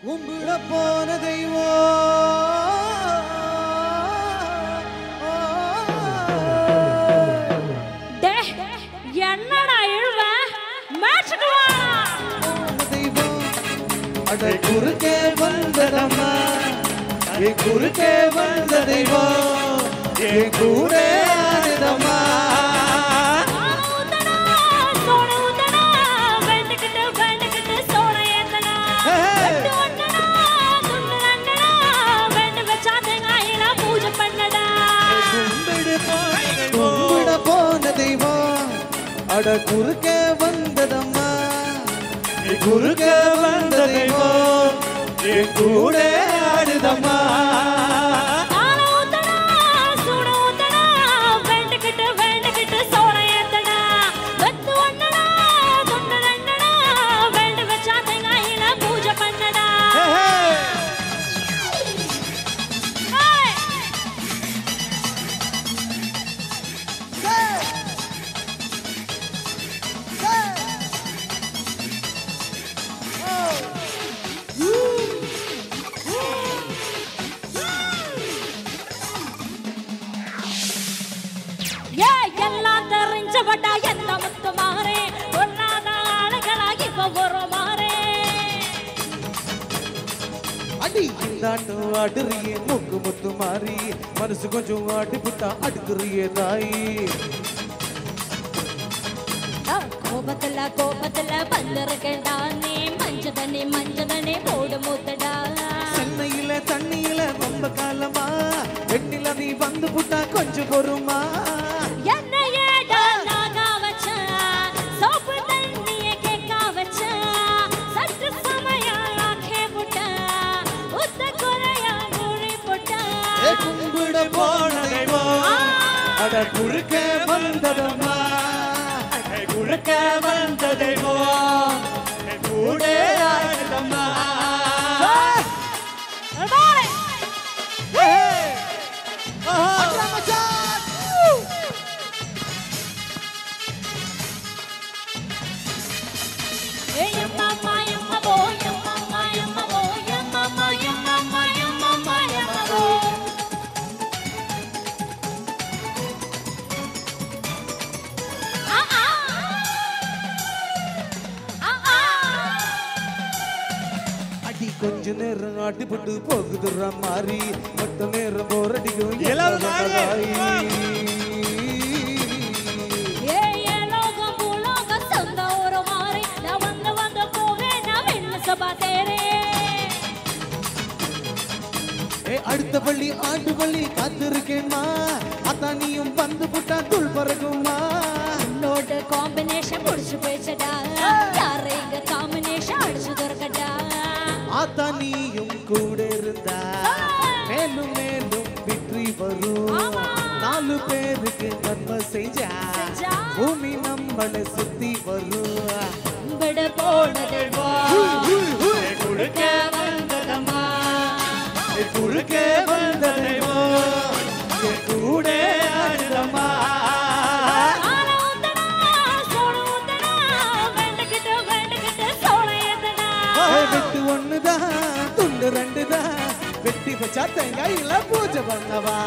கும்பிட போன தெய்வம் என்னடா இழுவ மேட்சுக்கு வா தெய்வம் அட குறுக்கே வந்ததம்மா குறுக்கே வந்த தெய்வம் என் கூட ஆடுதம்மா அட குறுக்கே வந்ததம்மா குறுக்கே வந்த தெய்வம் என் கூட ஆடுதம்மா அடுறியே முக்கு முத்து மாறி மனசு கொஞ்சம் அடிபட்டா அடுக்குறியே தாயி கோபத்துல பந்திருக்கேன்டானே மஞ்சதனே போடு மூத்தடா சென்னையில தண்ணியில ரொம்ப காலமா வெண்ணில நீ வந்து புட்டா கொஞ்சம் பொறுமா கும்பிட போன தெய்வம் அட குறுக்க வந்ததம்மா குறுக்க வந்த தெய்வம் கூட ஆடுதம்மா கொஞ்ச நேரம் ஆட்டிப்பட்டு போகுதுற மாதிரி மொத்த நேரம் போரடிக்கும் அடுத்த பள்ளி ஆண்டு பள்ளி காத்திருக்கேன்மா அதான் நீயும் வந்து புட்டா துள் பறக்குமா என்னோட காம்பினேஷன் முடிச்சு பேச்சடா யாரை இங்க காம்பினேஷன் அடிச்சு துறக்கடா ஆத்தா நீயும் கூட இருந்தா மேலும் மேலும் வெற்றி வரும் 4 பேருக்கு நன்மை செஞ்சா பூமி நம்மளை சுத்தி வரும் விட போனதேவா குறுக்க வந்ததம்மா குறுக்க வந்ததேவா கூட ஆடுதம்மா வெட்டு ஒண்ணுதான் துண்டு 2 தான் வெட்டி வச்சா தேங்காயில பூஜை பண்ணவா